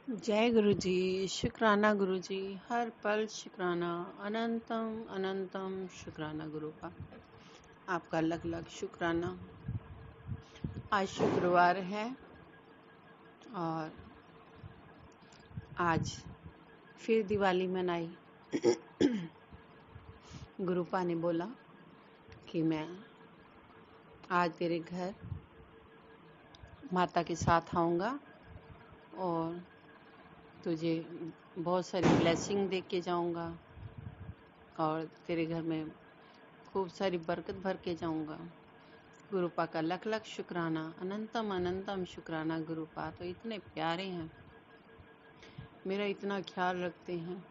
जय गुरु जी। शुक्राना गुरु जी, हर पल शुक्राना, अनंतम अनंतम शुक्राना गुरु का। आपका लख लख शुक्राना। आज शुक्रवार है और आज फिर दिवाली मनाई। गुरुपा ने बोला कि मैं आज तेरे घर माता के साथ आऊँगा और तुझे बहुत सारी ब्लेसिंग दे के जाऊँगा और तेरे घर में खूब सारी बरकत भर के जाऊँगा। गुरुपा का लख लख शुक्राना, अनंतम अनंतम शुक्राना। गुरुपा तो इतने प्यारे हैं, मेरा इतना ख्याल रखते हैं।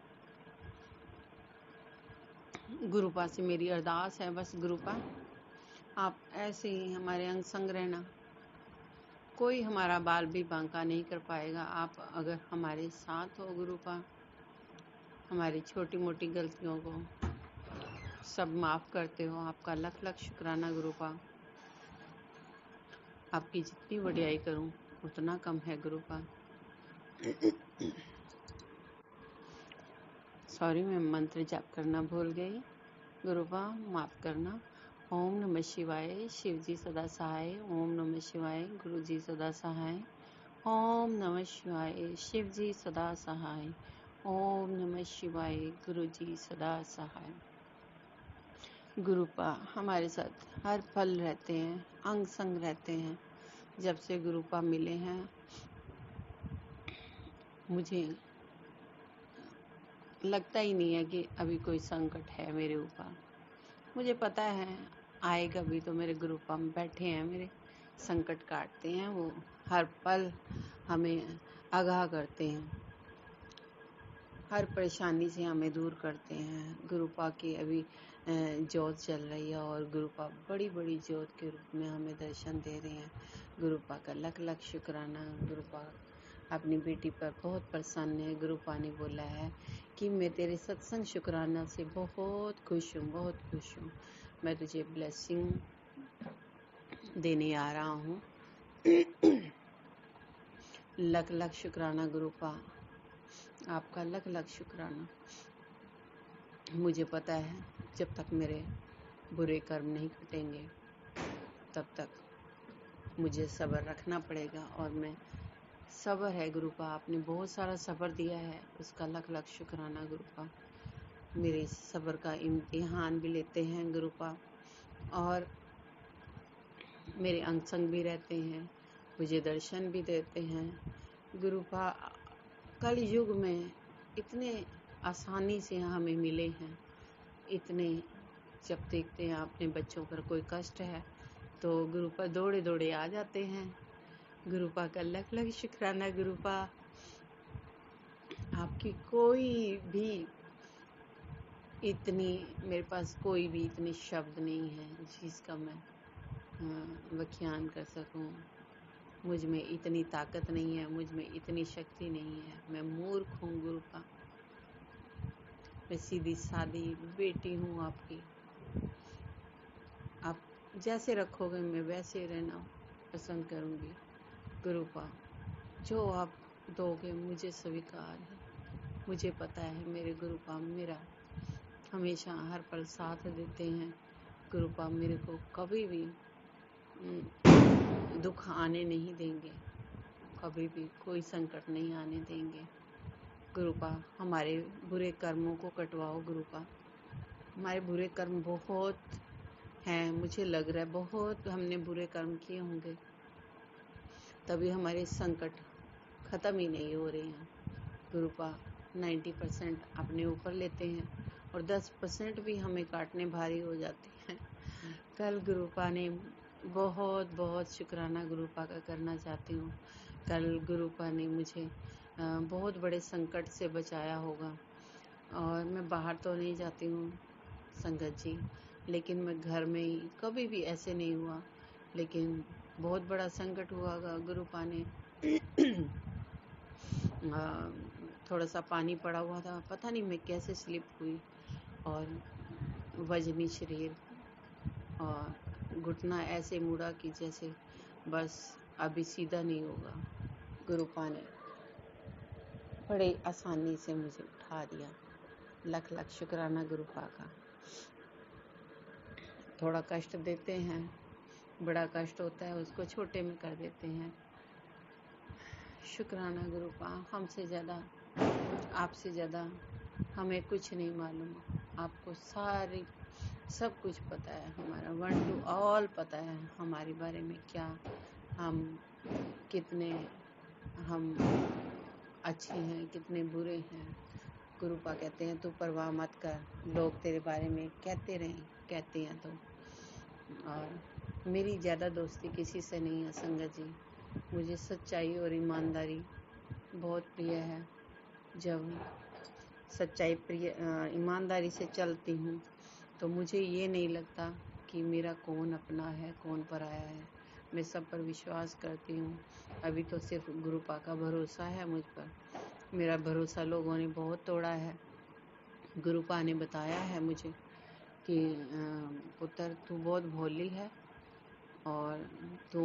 गुरुपा से मेरी अरदास है, बस गुरुपा आप ऐसे ही हमारे अंग संग रहना। कोई हमारा बाल भी बांका नहीं कर पाएगा आप अगर हमारे साथ हो। गुरुपा हमारी छोटी मोटी गलतियों को सब माफ करते हो। आपका लख लख शुक्राना गुरुपा। आपकी जितनी वडियाई करूं उतना कम है गुरुपा। सॉरी, मैं मंत्र जाप करना भूल गई। गुरुपा माफ करना। ओम नमः शिवाय, शिव जी सदा सहाय। ओम नमः शिवाय, गुरु जी सदा सहाय। ओम नमः शिवाय, शिव जी सदा सहाय। ओम नमः शिवाय, गुरु जी सदा सहाय। गुरुपा हमारे साथ हर पल रहते हैं, अंग संग रहते हैं। जब से गुरुपा मिले हैं मुझे लगता ही नहीं है कि अभी कोई संकट है मेरे ऊपर। मुझे पता है आएगा भी, तो मेरे गुरुपा बैठे हैं, मेरे संकट काटते हैं। वो हर पल हमें आगाह करते हैं, हर परेशानी से हमें दूर करते हैं। गुरुपा की अभी ज्योत चल रही है और गुरुपा बड़ी बड़ी ज्योत के रूप में हमें दर्शन दे रहे हैं। गुरुपा का लख लख शुक्राना। गुरुपा अपनी बेटी पर बहुत प्रसन्न है। गुरुपा ने बोला है कि मैं तेरे सत्संग शुक्राना से बहुत खुश हूँ, बहुत खुश हूँ। मैं तुझे ब्लेसिंग देने आ रहा हूँ। लख लख शुक्राना गुरुपा, आपका लख लख शुक्राना। मुझे पता है जब तक मेरे बुरे कर्म नहीं कटेंगे तब तक मुझे सब्र रखना पड़ेगा और मैं सब्र है गुरुपा। आपने बहुत सारा सब्र दिया है, उसका लख लख शुक्राना गुरुपा। मेरे सब्र का इम्तिहान भी लेते हैं गुरुपा और मेरे अंग संग भी रहते हैं, मुझे दर्शन भी देते हैं। गुरुपा कल युग में इतने आसानी से हमें मिले हैं, इतने जब देखते हैं अपने बच्चों पर कोई कष्ट है तो गुरुपा दौड़े दौड़े आ जाते हैं। गुरुपा का लख लख शुक्राना गुरुपा। आपकी कोई भी इतनी, मेरे पास कोई भी इतने शब्द नहीं है जिसका मैं व्याख्यान कर सकूं। मुझ में इतनी ताकत नहीं है, मुझ में इतनी शक्ति नहीं है। मैं मूर्ख हूँ गुरुपा, मैं सीधी सादी बेटी हूँ आपकी। आप जैसे रखोगे मैं वैसे रहना पसंद करूँगी गुरुपा। जो आप दोगे मुझे स्वीकार है। मुझे पता है मेरे गुरुपा मेरा हमेशा हर पल साथ देते हैं। गुरुपा मेरे को कभी भी दुख आने नहीं देंगे, कभी भी कोई संकट नहीं आने देंगे। गुरुपा हमारे बुरे कर्मों को कटवाओ गुरुपा। हमारे बुरे कर्म बहुत हैं, मुझे लग रहा है बहुत हमने बुरे कर्म किए होंगे, तभी हमारे संकट खत्म ही नहीं हो रहे हैं। गुरुपा 90% अपने ऊपर लेते हैं और 10% भी हमें काटने भारी हो जाते हैं। कल गुरुपा ने बहुत बहुत शुक्राना गुरुपा का करना चाहती हूँ। कल गुरुपा ने मुझे बहुत बड़े संकट से बचाया होगा और मैं बाहर तो नहीं जाती हूँ संगत जी, लेकिन मैं घर में ही, कभी भी ऐसे नहीं हुआ, लेकिन बहुत बड़ा संकट हुआ गुरुपा ने। थोड़ा सा पानी पड़ा हुआ था, पता नहीं मैं कैसे स्लिप हुई और वजनी शरीर और घुटना ऐसे मुड़ा कि जैसे बस अभी सीधा नहीं होगा। गुरुपा ने बड़े आसानी से मुझे उठा दिया। लख लख शुक्राना गुरुपा का। थोड़ा कष्ट देते हैं, बड़ा कष्ट होता है उसको छोटे में कर देते हैं। शुक्राना गुरुपा, हमसे ज़्यादा, आपसे ज़्यादा हमें कुछ नहीं मालूम। आपको सब कुछ पता है, हमारा 1 to all पता है हमारे बारे में, क्या हम कितने हम अच्छे हैं, कितने बुरे हैं। गुरुपा कहते हैं तू परवाह मत कर, लोग तेरे बारे में कहते हैं तो। और मेरी ज़्यादा दोस्ती किसी से नहीं है संगत जी। मुझे सच्चाई और ईमानदारी बहुत प्रिय है। जब सच्चाई ईमानदारी से चलती हूँ तो मुझे ये नहीं लगता कि मेरा कौन अपना है कौन पराया है। मैं सब पर विश्वास करती हूँ। अभी तो सिर्फ गुरुपा का भरोसा है मुझ पर। मेरा भरोसा लोगों ने बहुत तोड़ा है। गुरुपा ने बताया है मुझे कि पुत्र तू बहुत भोली है और तू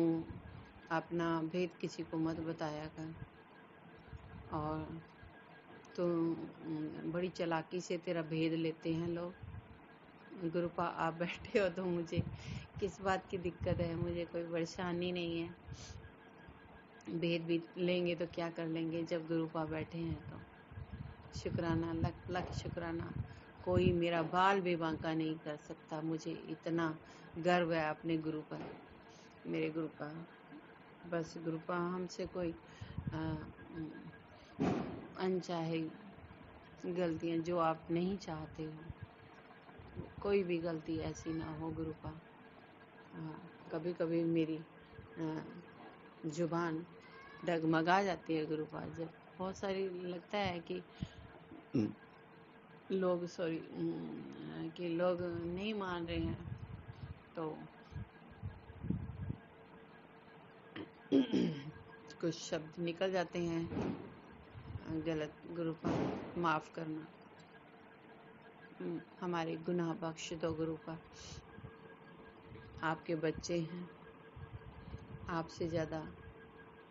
अपना भेद किसी को मत बताया कर, और तो बड़ी चालाकी से तेरा भेद लेते हैं लोग। गुरुपा आप बैठे हो तो मुझे किस बात की दिक्कत है, मुझे कोई परेशानी नहीं है। भेद भी लेंगे तो क्या कर लेंगे जब गुरुपा बैठे हैं तो। शुक्राना, लख लख शुक्राना। कोई मेरा बाल भी बांका नहीं कर सकता। मुझे इतना गर्व है अपने गुरु पर, मेरे गुरु पर। बस गुरुपा हमसे कोई अनचाहे गलतियाँ जो आप नहीं चाहते हो, कोई भी गलती ऐसी ना हो गुरुपा। कभी कभी मेरी जुबान डगमगा जाती है गुरुपा, जब बहुत सारी लगता है कि लोग कि लोग नहीं मान रहे हैं तो कुछ शब्द निकल जाते हैं गलत। गुरुपा माफ़ करना, हमारे गुनाह बख्श दो गुरुपा। आपके बच्चे हैं, आपसे ज़्यादा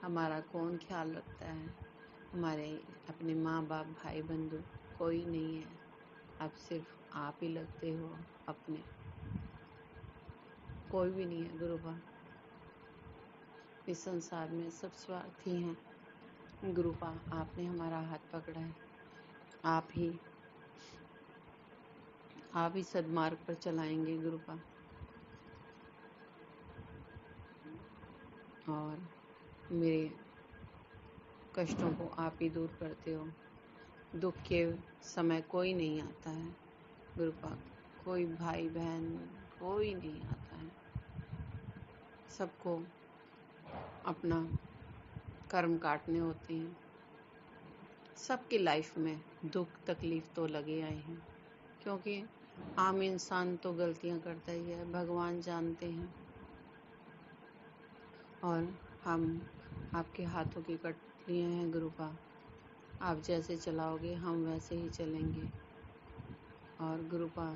हमारा कौन ख्याल रखता है। हमारे अपने माँ बाप भाई बंधु कोई नहीं है, अब सिर्फ आप ही लगते हो अपने, कोई भी नहीं है गुरुपा। इस संसार में सब स्वार्थी हैं गुरुपा। आपने हमारा हाथ पकड़ा है, आप ही सद्मार्ग पर चलाएंगे गुरुपा। और मेरे कष्टों को आप ही दूर करते हो। दुख के समय कोई नहीं आता है गुरुपा, कोई भाई बहन कोई नहीं आता है। सबको अपना कर्म काटने होते हैं। सबकी लाइफ में दुख तकलीफ तो लगे आए हैं, क्योंकि आम इंसान तो गलतियां करता ही है, भगवान जानते हैं। और हम आपके हाथों की कटलियां हैं गुरुपा। आप जैसे चलाओगे हम वैसे ही चलेंगे। और गुरुपा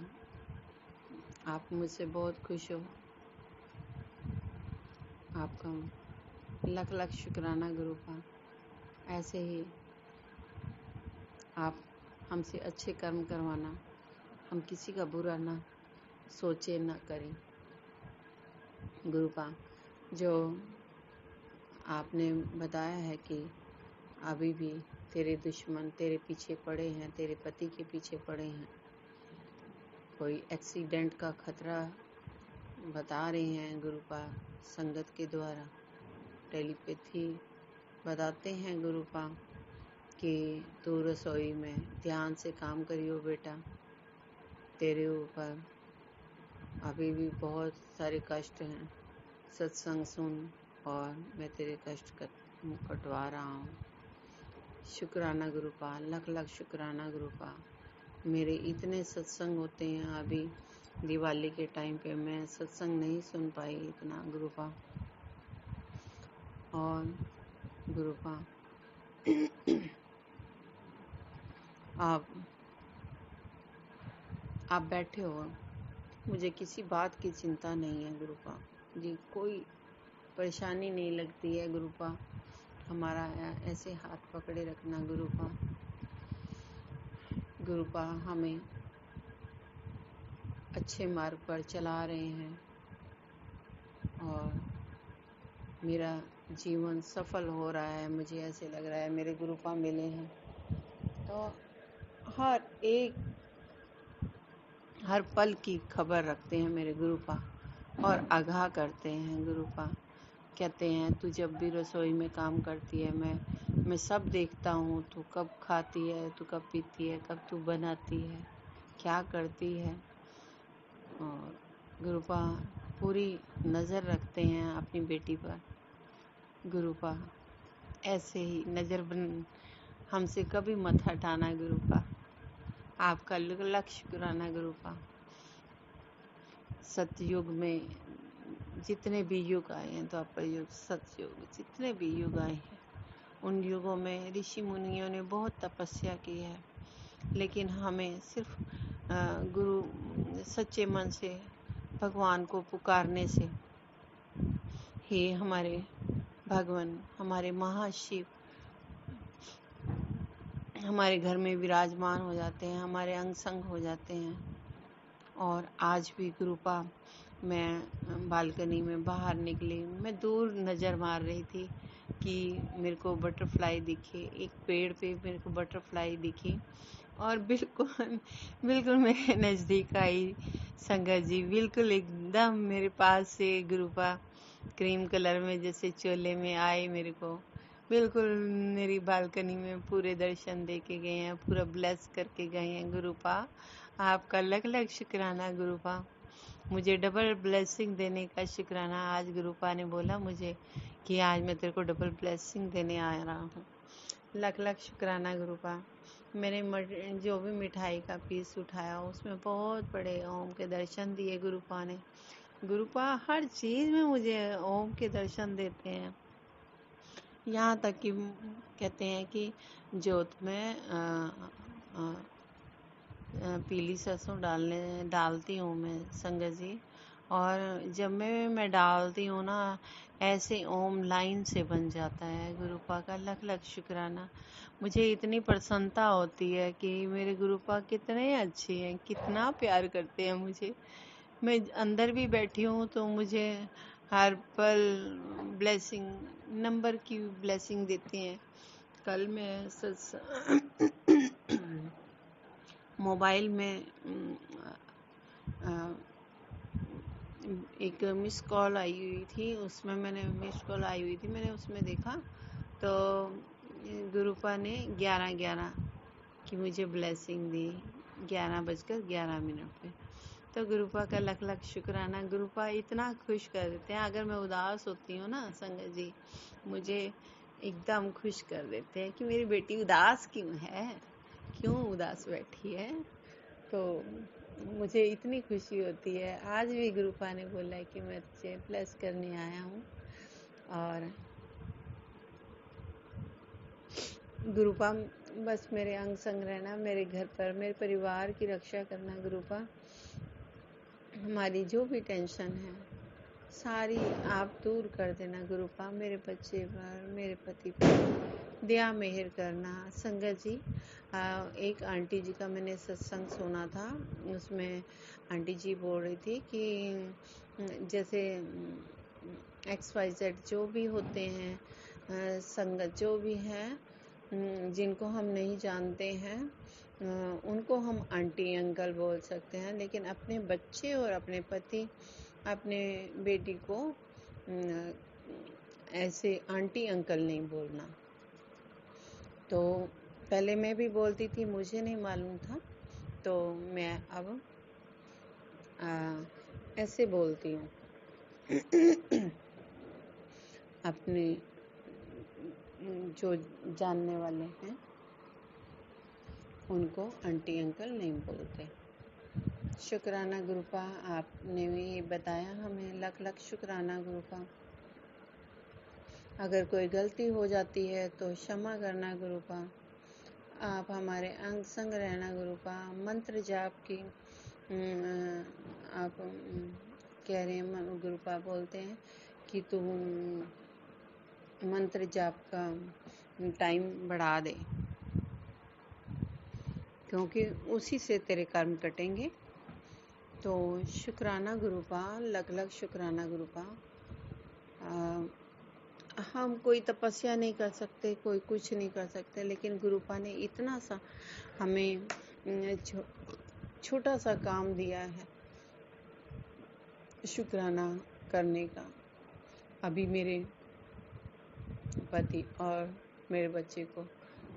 आप मुझसे बहुत खुश हो, आपका लख लख शुक्राना गुरुपा। ऐसे ही आप हमसे अच्छे कर्म करवाना, हम किसी का बुरा ना सोचे ना करें गुरुपा। जो आपने बताया है कि अभी भी तेरे दुश्मन तेरे पीछे पड़े हैं, तेरे पति के पीछे पड़े हैं, कोई एक्सीडेंट का खतरा बता रहे हैं गुरुपा संगत के द्वारा, टेलीपैथी बताते हैं गुरुपा कि तू रसोई में ध्यान से काम करियो बेटा, तेरे ऊपर अभी भी बहुत सारे कष्ट हैं। सत्संग सुन और मैं तेरे कष्ट कटवा रहा हूँ। शुक्राना गुरुपा, लख लख शुक्राना गुरुपा। मेरे इतने सत्संग होते हैं, अभी दिवाली के टाइम पे मैं सत्संग नहीं सुन पाई इतना गुरुपा। और गुरुपा आप बैठे हो, मुझे किसी बात की चिंता नहीं है गुरुपा जी, कोई परेशानी नहीं लगती है गुरुपा। हमारा ऐसे हाथ पकड़े रखना गुरुपा। गुरुपा हमें अच्छे मार्ग पर चला रहे हैं और मेरा जीवन सफल हो रहा है। मुझे ऐसे लग रहा है मेरे गुरुपा मिले हैं तो हर पल की खबर रखते हैं मेरे गुरुपा और आगाह करते हैं गुरुपा। कहते हैं तू जब भी रसोई में काम करती है मैं सब देखता हूँ, तू कब खाती है, तू कब पीती है, कब तू बनाती है, क्या करती है। और गुरुपा पूरी नज़र रखते हैं अपनी बेटी पर। गुरुपा ऐसे ही नज़र हमसे कभी मत हटाना गुरुपा। आपका लख शुक्राना गुरुपा। सतयुग में जितने भी युग आए हैं, द्वापर युग, सतयुग, जितने भी युग आए हैं उन युगों में ऋषि मुनियों ने बहुत तपस्या की है, लेकिन हमें सिर्फ गुरु सच्चे मन से भगवान को पुकारने से ही हमारे भगवान, हमारे महाशिव हमारे घर में विराजमान हो जाते हैं, हमारे अंग संग हो जाते हैं। और आज भी गुरुपा मैं बालकनी में बाहर निकली, मैं दूर नज़र मार रही थी कि मेरे को बटरफ्लाई दिखे, एक पेड़ पे मेरे को बटरफ्लाई दिखी और बिल्कुल मेरे नज़दीक आई संगत जी, बिल्कुल एकदम मेरे पास से गुरुपा क्रीम कलर में जैसे चोले में आए मेरे को, बिल्कुल मेरी बालकनी में पूरे दर्शन दे के गए हैं, पूरा ब्लेस करके गए हैं गुरुपा। आपका लख लख शुक्राना गुरुपा। मुझे डबल ब्लेसिंग देने का शुक्राना। आज गुरुपा ने बोला मुझे कि आज मैं तेरे को डबल ब्लेसिंग देने आ रहा हूँ। लख लख शुक्राना गुरुपा। मैंने जो भी मिठाई का पीस उठाया उसमें बहुत बड़े ओम के दर्शन दिए गुरुपा ने। गुरुपा हर चीज़ में मुझे ओम के दर्शन देते हैं। यहाँ तक कि कहते हैं कि जोत में पीली सरसों डालती हूँ मैं संगत जी, और जब मैं डालती हूँ ना ऐसे ओम लाइन से बन जाता है। गुरुपा का लख लख शुक्राना। मुझे इतनी प्रसन्नता होती है कि मेरे गुरुपा कितने अच्छे हैं, कितना प्यार करते हैं मुझे। मैं अंदर भी बैठी हूँ तो मुझे हर पल ब्लेसिंग, नंबर की ब्लेसिंग देती हैं। कल मैं मोबाइल में एक मिस कॉल आई हुई थी, उसमें मैंने उसमें देखा तो गुरुपा ने 11:11 की मुझे ब्लेसिंग दी, 11:11 पे। तो गुरुपा का लख लख शुक्राना। गुरुपा इतना खुश कर देते हैं। अगर मैं उदास होती हूँ ना संगत जी, मुझे एकदम खुश कर देते हैं कि मेरी बेटी उदास क्यों है, क्यों उदास बैठी है। तो मुझे इतनी खुशी होती है। आज भी गुरुपा ने बोला है कि मैं तुझे ब्लेस करने आया हूँ। और गुरुपा बस मेरे अंग संग रहना, मेरे घर पर मेरे परिवार की रक्षा करना गुरुपा। हमारी जो भी टेंशन है सारी आप दूर कर देना गुरुपा। मेरे बच्चे पर, मेरे पति पर दया मेहर करना। संगत जी, एक आंटी जी का मैंने सत्संग सुना था, उसमें आंटी जी बोल रही थी कि जैसे XYZ जो भी होते हैं, संगत जो भी हैं जिनको हम नहीं जानते हैं, उनको हम आंटी अंकल बोल सकते हैं, लेकिन अपने बच्चे और अपने पति, अपने बेटी को ऐसे आंटी अंकल नहीं बोलना। तो पहले मैं भी बोलती थी, मुझे नहीं मालूम था, तो मैं अब ऐसे बोलती हूँ। अपने जो जानने वाले हैं उनको आंटी अंकल नहीं बोलते। शुक्राना गुरुपा, आपने भी ये बताया हमें। लख लख शुक्राना गुरुपा। अगर कोई गलती हो जाती है तो क्षमा करना गुरुपा। आप हमारे अंग संग रहना गुरुपा। मंत्र जाप की आप कह रहे हैं, गुरुपा बोलते हैं कि तुम मंत्र जाप का टाइम बढ़ा दे, क्योंकि उसी से तेरे कर्म कटेंगे। तो शुक्राना गुरुपा, लग लग शुक्राना गुरुपा। हम कोई तपस्या नहीं कर सकते, कोई कुछ नहीं कर सकते, लेकिन गुरुपा ने इतना सा हमें छोटा सा काम दिया है शुक्राना करने का। अभी मेरे पति और मेरे बच्चे को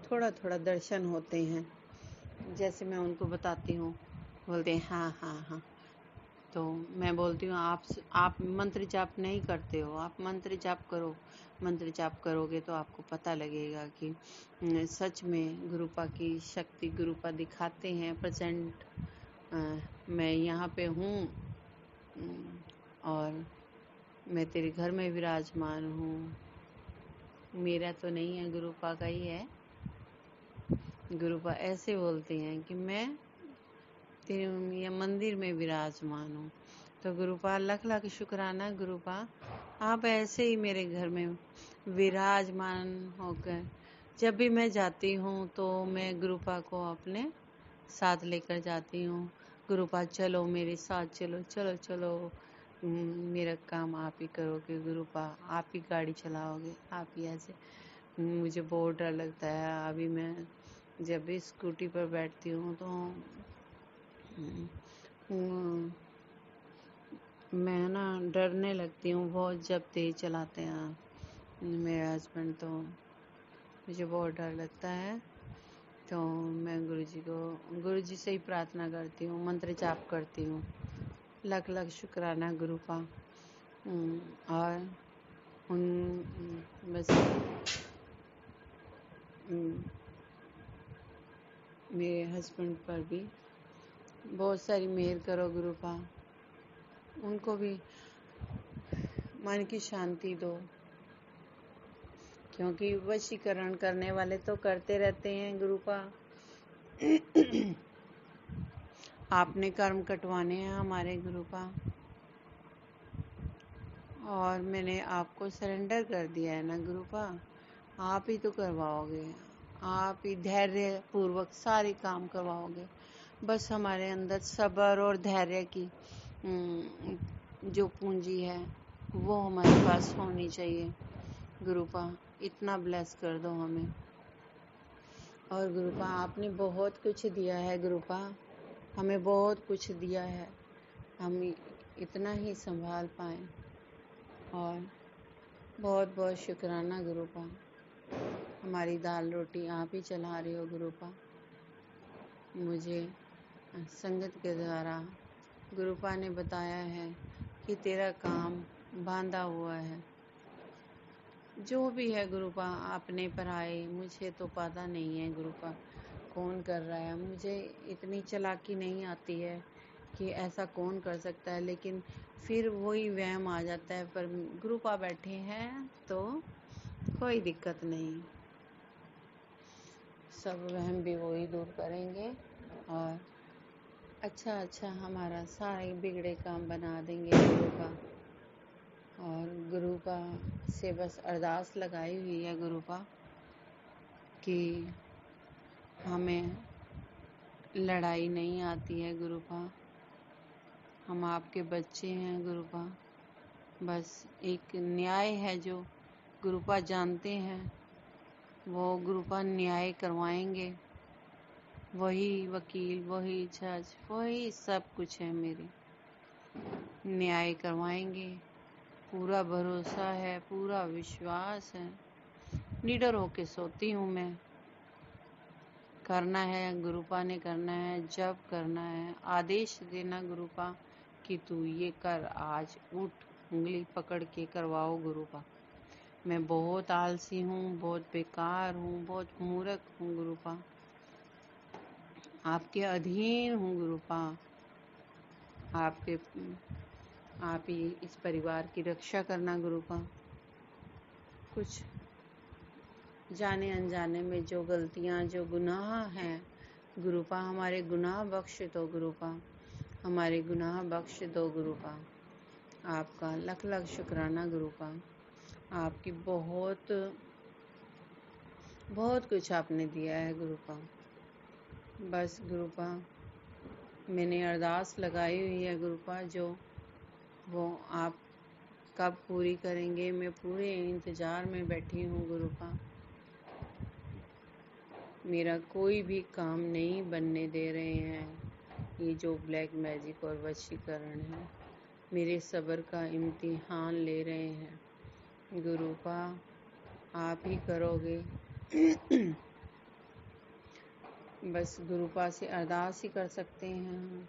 थोड़ा थोड़ा दर्शन होते हैं, जैसे मैं उनको बताती हूँ, बोलते हैं हाँ हाँ हाँ। तो मैं बोलती हूँ आप मंत्र जाप नहीं करते हो, आप मंत्र जाप करो। मंत्र जाप करोगे तो आपको पता लगेगा कि सच में गुरुपा की शक्ति गुरुपा दिखाते हैं प्रेजेंट। मैं यहाँ पे हूँ और मैं तेरे घर में विराजमान हूँ। मेरा तो नहीं है, गुरुपा का ही है। गुरुपा ऐसे बोलते हैं कि मैं तेरे मंदिर में विराजमान हूँ। तो गुरुपा लख लख शुक्राना गुरुपा, आप ऐसे ही मेरे घर में विराजमान होकर, जब भी मैं जाती हूँ तो मैं गुरुपा को अपने साथ लेकर जाती हूँ। गुरुपा चलो मेरे साथ, चलो चलो चलो, मेरा काम आप ही करोगे गुरुपा, आप ही गाड़ी चलाओगे, आप ही ऐसे। मुझे बहुत डर लगता है। अभी मैं जब भी स्कूटी पर बैठती हूँ तो मैं ना डरने लगती हूँ बहुत, जब तेज चलाते हैं मेरे हस्बैंड, तो मुझे बहुत डर लगता है। तो मैं गुरुजी से ही प्रार्थना करती हूँ, मंत्र जाप करती हूँ, लख लख शुक्राना गुरुपा। और बस मेरे हस्बैंड पर भी बहुत सारी मेहर करो गुरुपा, उनको भी मन की शांति दो, क्योंकि वशीकरण करने वाले तो करते रहते हैं गुरुपा। आपने कर्म कटवाने हैं हमारे गुरुपा, और मैंने आपको सरेंडर कर दिया है ना गुरुपा, आप ही तो करवाओगे, आप ही धैर्य पूर्वक सारे काम करवाओगे। बस हमारे अंदर सब्र और धैर्य की जो पूंजी है वो हमारे पास होनी चाहिए गुरुपा। इतना ब्लेस कर दो हमें। और गुरुपा आपने बहुत कुछ दिया है गुरुपा, हमें बहुत कुछ दिया है, हम इतना ही संभाल पाएं। और बहुत बहुत शुक्राना गुरुपा, हमारी दाल रोटी आप ही चला रहे हो गुरुपा। मुझे संगत के द्वारा गुरुपा ने बताया है कि तेरा काम बांधा हुआ है। जो भी है गुरुपा अपने पर आए, मुझे तो पता नहीं है गुरुपा कौन कर रहा है, मुझे इतनी चालाकी नहीं आती है कि ऐसा कौन कर सकता है, लेकिन फिर वही वहम आ जाता है। पर गुरुपा बैठे हैं तो कोई दिक्कत नहीं, सब वहम भी वही दूर करेंगे और अच्छा हमारा सारे बिगड़े काम बना देंगे गुरुपा। और गुरुपा से बस अरदास लगाई हुई है गुरुपा कि हमें लड़ाई नहीं आती है गुरुपा, हम आपके बच्चे हैं गुरुपा। बस एक न्याय है जो गुरुपा जानते हैं, वो गुरुपा न्याय करवाएंगे। वही वकील, वही जज, वही सब कुछ है, मेरे न्याय करवाएंगे। पूरा भरोसा है, पूरा विश्वास है, निडर होके सोती हूँ मैं। करना है गुरुपा ने, करना है जब करना है, आदेश देना गुरुपा कि तू ये कर, आज उठ, उंगली पकड़ के करवाओ गुरुपा। मैं बहुत आलसी हूँ, बहुत बेकार हूँ, बहुत मूर्ख हूँ गुरुपा, आपके अधीन हूँ गुरुपा। आप ही इस परिवार की रक्षा करना गुरुपा। कुछ जाने अनजाने में जो गलतियाँ, जो गुनाह हैं गुरुपा, हमारे गुनाह बख्श दो गुरुपा, हमारे गुनाह बख्श दो गुरुपा। आपका लख लख शुक्राना गुरुपा। आपकी बहुत बहुत कुछ आपने दिया है गुरुपा। बस गुरुपा मैंने अरदास लगाई हुई है गुरुपा, जो वो आप कब पूरी करेंगे, मैं पूरे इंतज़ार में बैठी हूँ गुरुपा। मेरा कोई भी काम नहीं बनने दे रहे हैं ये जो ब्लैक मैजिक और वशीकरण है। मेरे सब्र का इम्तिहान ले रहे हैं गुरुपा, आप ही करोगे। बस गुरुपा से अरदास ही कर सकते हैं हम।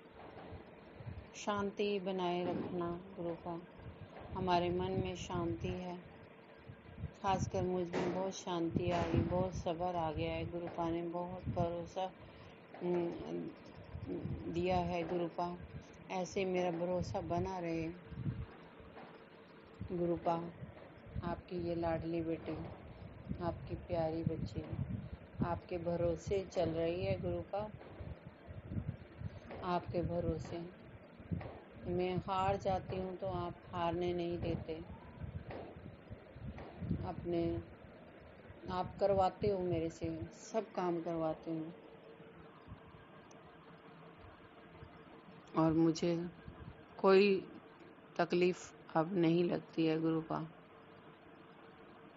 शांति बनाए रखना गुरुपा, हमारे मन में शांति है, खासकर मुझ में बहुत शांति आ गई, बहुत सब्र आ गया है गुरुपा ने, बहुत भरोसा दिया है गुरुपा। ऐसे मेरा भरोसा बना रहे गुरुपा। आपकी ये लाडली बेटी, आपकी प्यारी बच्ची आपके भरोसे चल रही है गुरुपा, आपके भरोसे। मैं हार जाती हूँ तो आप हारने नहीं देते, अपने आप करवाते हो मेरे से, सब काम करवाते हो और मुझे कोई तकलीफ अब नहीं लगती है गुरुपा।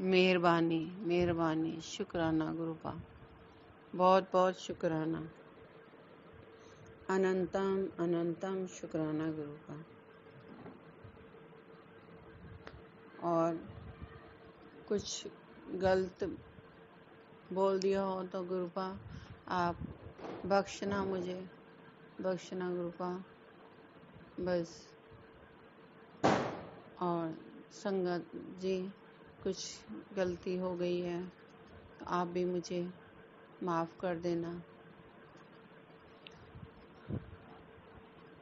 मेहरबानी मेहरबानी, शुक्राना गुरुपा, बहुत बहुत शुक्राना, अनंतम अनंतम शुक्राना गुरुपा। और कुछ गलत बोल दिया हो तो गुरुपा आप बख्शना, मुझे बख्शना गुरुपा बस। और संगत जी, कुछ गलती हो गई है तो आप भी मुझे माफ़ कर देना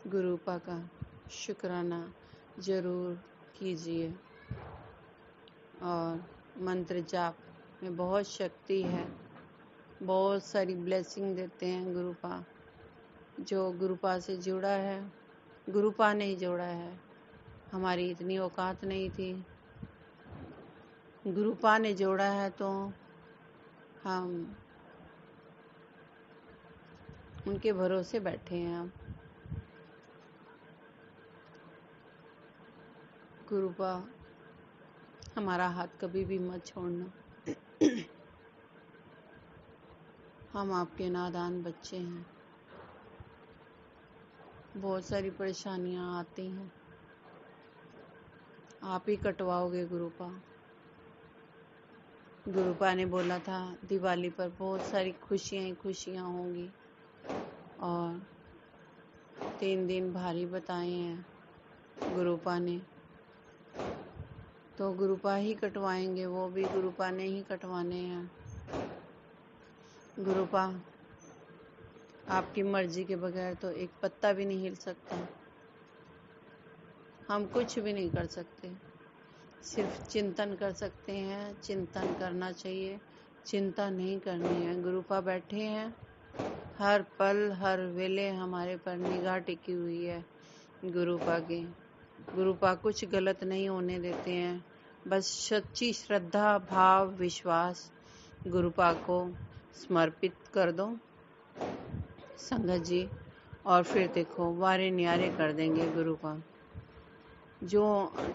गुरुपा का शुक्राना ज़रूर कीजिए। और मंत्र जाप में बहुत शक्ति है, बहुत सारी ब्लेसिंग देते हैं गुरुपा। जो गुरुपा से जुड़ा है, गुरुपा ने ही जोड़ा है, हमारी इतनी औकात नहीं थी, गुरुपा ने जोड़ा है तो हम उनके भरोसे बैठे हैं। अब गुरुपा हमारा हाथ कभी भी मत छोड़ना। हम आपके नादान बच्चे हैं, बहुत सारी परेशानियां आती हैं, आप ही कटवाओगे गुरुपा। गुरुपा ने बोला था दिवाली पर बहुत सारी खुशियां ही खुशियां होंगी, और 3 दिन भारी बताए हैं गुरुपा ने, तो गुरुपा ही कटवाएंगे, वो भी गुरुपा ने ही कटवाने हैं। गुरुपा आपकी मर्जी के बगैर तो एक पत्ता भी नहीं हिल सकता, हम कुछ भी नहीं कर सकते, सिर्फ चिंतन कर सकते हैं। चिंतन करना चाहिए, चिंता नहीं करनी है। गुरुपा बैठे हैं, हर पल हर वेले हमारे पर निगाह टिकी हुई है गुरुपा की। गुरुपा कुछ गलत नहीं होने देते हैं, बस सच्ची श्रद्धा भाव विश्वास गुरुपा को समर्पित कर दो संगत जी, और फिर देखो वारे न्यारे कर देंगे गुरुपा। जो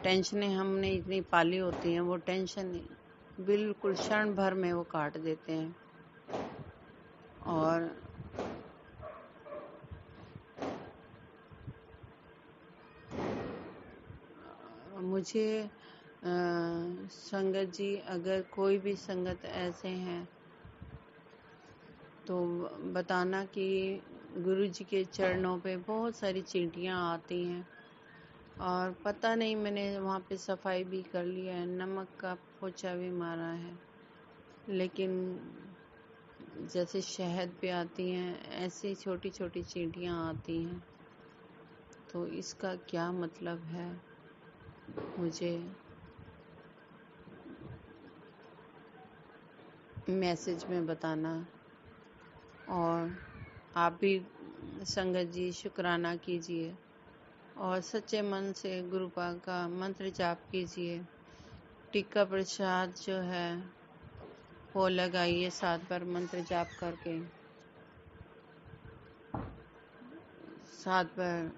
टेंशनें हमने इतनी पाली होती हैं, वो टेंशन बिल्कुल क्षण भर में वो काट देते हैं। और मुझे संगत जी, अगर कोई भी संगत ऐसे हैं तो बताना कि गुरु जी के चरणों पे बहुत सारी चींटियां आती हैं, और पता नहीं मैंने वहाँ पे सफाई भी कर लिया है, नमक का पोछा भी मारा है, लेकिन जैसे शहद पे आती हैं ऐसी छोटी छोटी चींटियां आती हैं। तो इसका क्या मतलब है मुझे मैसेज में बताना। और आप भी संगत जी शुक्राना कीजिए और सच्चे मन से गुरुपा का मंत्र जाप कीजिए टीका प्रसाद जो है वो लगाइए 7 बार मंत्र जाप करके। 7 बार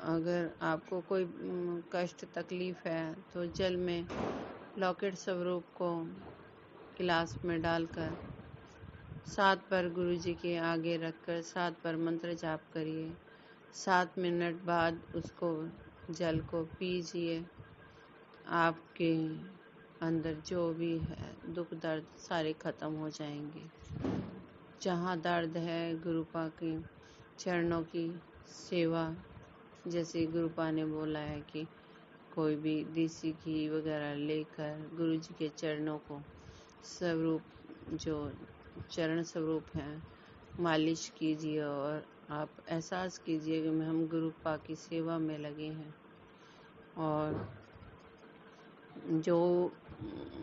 अगर आपको कोई कष्ट तकलीफ है तो जल में लॉकेट स्वरूप को गिलास में डालकर 7 बार गुरु जी के आगे रखकर 7 बार मंत्र जाप करिए। 7 मिनट बाद उसको जल को पीजिए। आपके अंदर जो भी है दुख दर्द सारे खत्म हो जाएंगे। जहाँ दर्द है गुरुपा के चरणों की सेवा, जैसे गुरुपा ने बोला है कि कोई भी देसी घी वगैरह लेकर गुरु जी के चरणों को स्वरूप जो चरण स्वरूप हैं मालिश कीजिए और आप एहसास कीजिए कि हम गुरुपा की सेवा में लगे हैं। और जो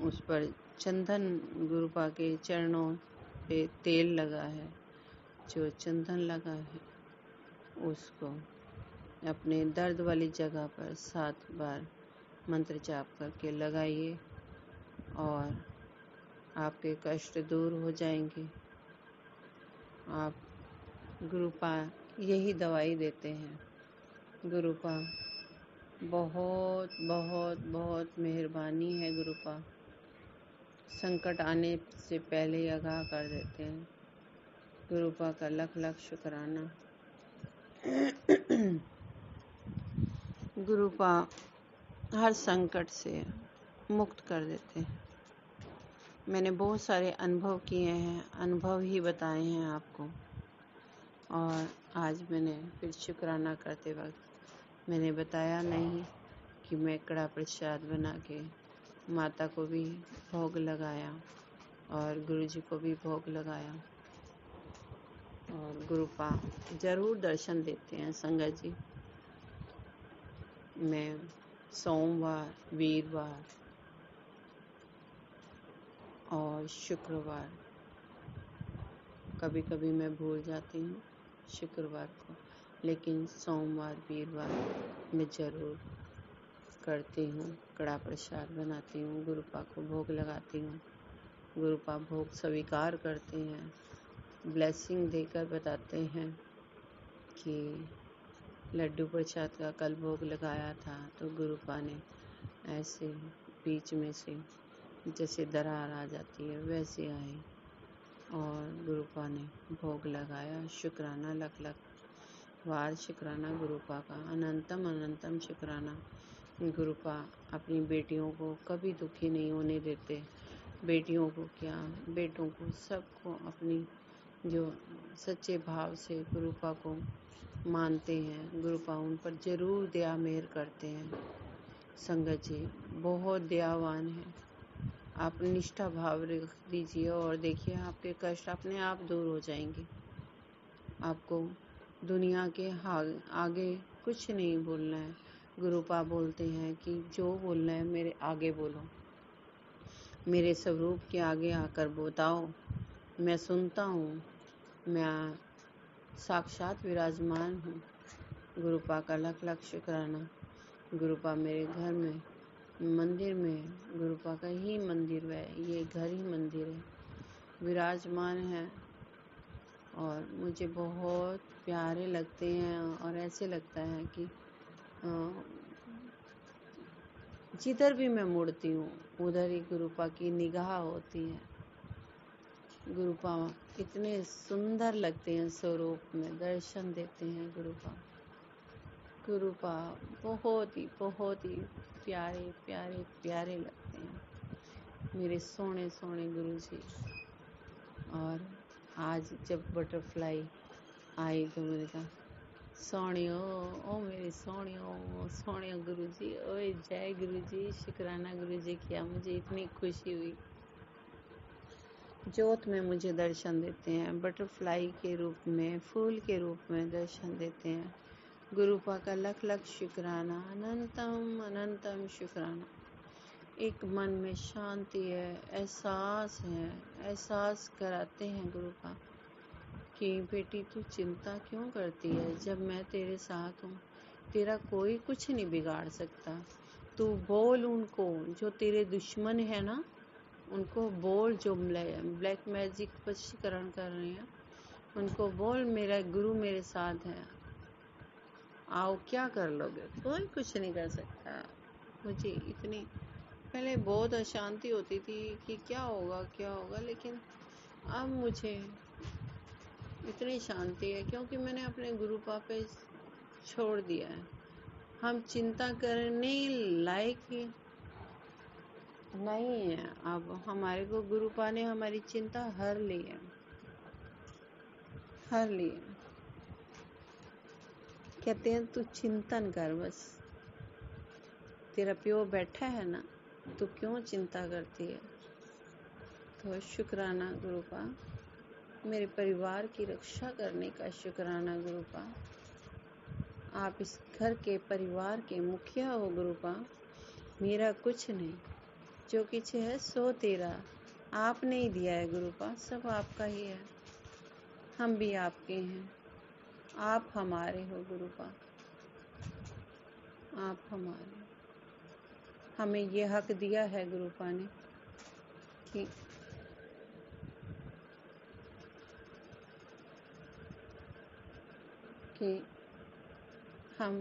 उस पर चंदन गुरुपा के चरणों पे तेल लगा है, जो चंदन लगा है, उसको अपने दर्द वाली जगह पर 7 बार मंत्र जाप करके लगाइए और आपके कष्ट दूर हो जाएंगे। आप गुरुपा यही दवाई देते हैं। गुरुपा बहुत बहुत बहुत मेहरबानी है। गुरुपा संकट आने से पहले ही आगाह कर देते हैं। गुरुपा का लख लख शुक्राना। गुरुपा हर संकट से मुक्त कर देते हैं। मैंने बहुत सारे अनुभव किए हैं, अनुभव ही बताए हैं आपको। और आज मैंने फिर शुक्राना करते वक्त मैंने बताया नहीं कि मैं कड़ा प्रसाद बना के माता को भी भोग लगाया और गुरुजी को भी भोग लगाया। और गुरुपा जरूर दर्शन देते हैं संगत जी। मैं सोमवार, वीरवार और शुक्रवार, कभी कभी मैं भूल जाती हूँ शुक्रवार को, लेकिन सोमवार वीरवार मैं ज़रूर करती हूँ। कड़ा प्रसाद बनाती हूँ, गुरुपा को भोग लगाती हूँ। गुरुपा भोग स्वीकार करते हैं, ब्लेसिंग देकर बताते हैं कि लड्डू प्रसाद का कल भोग लगाया था तो गुरुपा ने ऐसे बीच में से जैसे दरार आ जाती है वैसे आई और गुरुपा ने भोग लगाया। शुक्राना लख लख बार शुक्राना गुरुपा का, अनंतम अनंतम शुक्राना। गुरुपा अपनी बेटियों को कभी दुखी नहीं होने देते। बेटियों को क्या, बेटों को, सबको अपनी जो सच्चे भाव से गुरुपा को मानते हैं, गुरुपा उन पर जरूर दया मेहर करते हैं। संगत जी बहुत दयावान है। आप निष्ठा भाव रख दीजिए और देखिए आपके कष्ट अपने आप दूर हो जाएंगे। आपको दुनिया के आगे कुछ नहीं बोलना है। गुरुपा बोलते हैं कि जो बोलना है मेरे आगे बोलो, मेरे स्वरूप के आगे आकर बताओ, मैं सुनता हूँ, मैं साक्षात विराजमान हूँ। गुरुपा का लख लख शुक्राना। गुरुपा मेरे घर में, मंदिर में, गुरुपा का ही मंदिर है, ये घर ही मंदिर है, विराजमान है और मुझे बहुत प्यारे लगते हैं। और ऐसे लगता है कि जिधर भी मैं मुड़ती हूँ उधर ही गुरुपा की निगाह होती है। गुरुपा इतने सुंदर लगते हैं, स्वरूप में दर्शन देते हैं गुरुपा। गुरुपा बहुत ही प्यारे प्यारे प्यारे लगते हैं मेरे सोने सोने गुरुजी। और आज जब बटरफ्लाई आई तो मैंने कहा सोनियो, ओ मेरे सोनियो सोनियो गुरुजी, ओए जय गुरुजी, शुक्राना गुरुजी किया। मुझे इतनी खुशी हुई। ज्योत में मुझे दर्शन देते हैं, बटरफ्लाई के रूप में, फूल के रूप में दर्शन देते हैं। गुरुपा का लख लख शुक्राना, अनंतम अनंतम शुक्राना। एक मन में शांति है, एहसास है, एहसास कराते हैं गुरुपा कि बेटी तू चिंता क्यों करती है, जब मैं तेरे साथ हूँ तेरा कोई कुछ नहीं बिगाड़ सकता। तू बोल उनको, जो तेरे दुश्मन है ना, उनको बोल, जो ब्लैक मैजिक वशीकरण कर रहे हैं, उनको बोल मेरा गुरु मेरे साथ है, आओ, क्या कर लोगे? कोई कुछ नहीं कर सकता। मुझे इतनी पहले बहुत अशांति होती थी कि क्या होगा, लेकिन अब मुझे इतनी शांति है क्योंकि मैंने अपने गुरु पापे छोड़ दिया है। हम चिंता करने लायक ही नहीं है। अब हमारे को गुरु पा ने हमारी चिंता हर ली है। कहते हैं तू चिंतन कर, बस तेरा प्यो बैठा है ना, तू क्यों चिंता करती है? तो शुक्राना गुरुपा, मेरे परिवार की रक्षा करने का शुक्राना गुरुपा। आप इस घर के परिवार के मुखिया हो गुरुपा। मेरा कुछ नहीं, जो कुछ है सो तेरा, आपने ही दिया है गुरुपा, सब आपका ही है। हम भी आपके हैं, आप हमारे हो गुरुपा, आप हमारे। हमें ये हक दिया है गुरुपा ने कि हम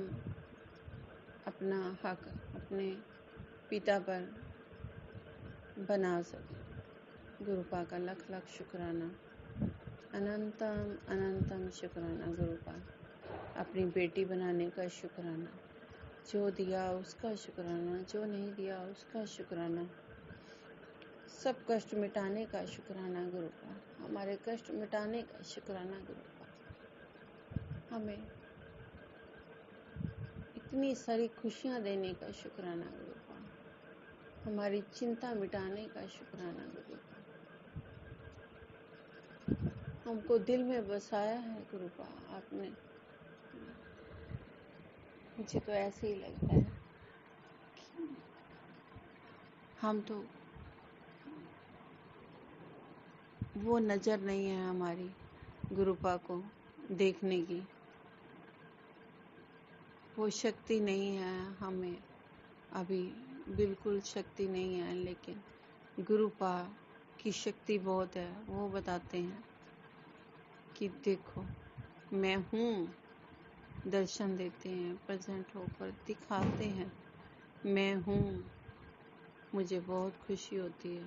अपना हक अपने पिता पर बना सकें। गुरुपा का लख लख शुक्राना, अनंतम अनंतम शुक्राना गुरुपा। अपनी बेटी बनाने का शुक्राना, जो दिया उसका शुक्राना, जो नहीं दिया उसका शुक्राना, सब कष्ट मिटाने का शुक्राना गुरुपा, हमारे कष्ट मिटाने का शुक्राना गुरुपा। हमें इतनी सारी खुशियाँ देने का शुक्राना गुरुपा, हमारी चिंता मिटाने का शुक्राना गुरुपा। हमको दिल में बसाया है गुरुपा आपने। मुझे तो ऐसे ही लगता है हम तो, वो नज़र नहीं है हमारी गुरुपा को देखने की, वो शक्ति नहीं है हमें, अभी बिल्कुल शक्ति नहीं है। लेकिन गुरुपा की शक्ति बहुत है। वो बताते हैं कि देखो मैं हूँ, दर्शन देते हैं, प्रेजेंट होकर दिखाते हैं मैं हूँ। मुझे बहुत खुशी होती है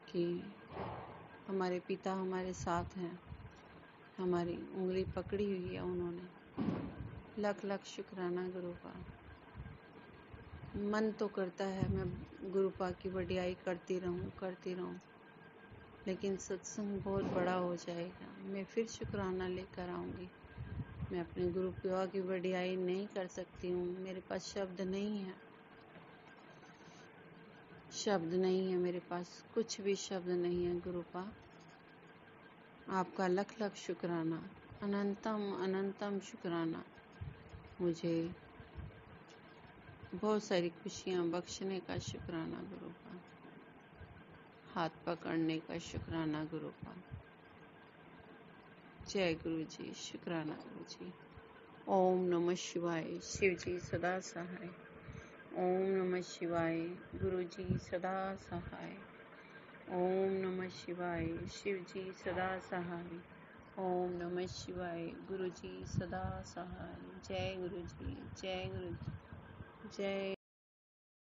कि हमारे पिता हमारे साथ हैं, हमारी उंगली पकड़ी हुई है उन्होंने। लख लख शुक्राना गुरुपा। मन तो करता है मैं गुरुपा की वडियाई करती रहूं, लेकिन सत्संग बहुत बड़ा हो जाएगा। मैं फिर शुक्राना लेकर आऊंगी। मैं अपने गुरुपा की वडियाई नहीं कर सकती हूँ, मेरे पास शब्द नहीं है मेरे पास, कुछ भी शब्द नहीं है गुरुपा। आपका लख लख शुक्राना, अनंतम अनंतम शुक्राना। मुझे बहुत सारी खुशियाँ बख्शने का शुक्राना गुरुपा, हाथ पकड़ने का शुक्राना गुरुपा। जय गुरु जी, शुक्राना गुरु जी। ओम नमः शिवाय, शिव जी सदा सहाय। ओम नमः शिवाय, गुरु जी सदा सहाय। ओम नमः शिवाय, शिव जी सदा सहाय। ओम नमः शिवाय, गुरु जी सदा सहाय। जय गुरु जी, जय गुरु जी, जय।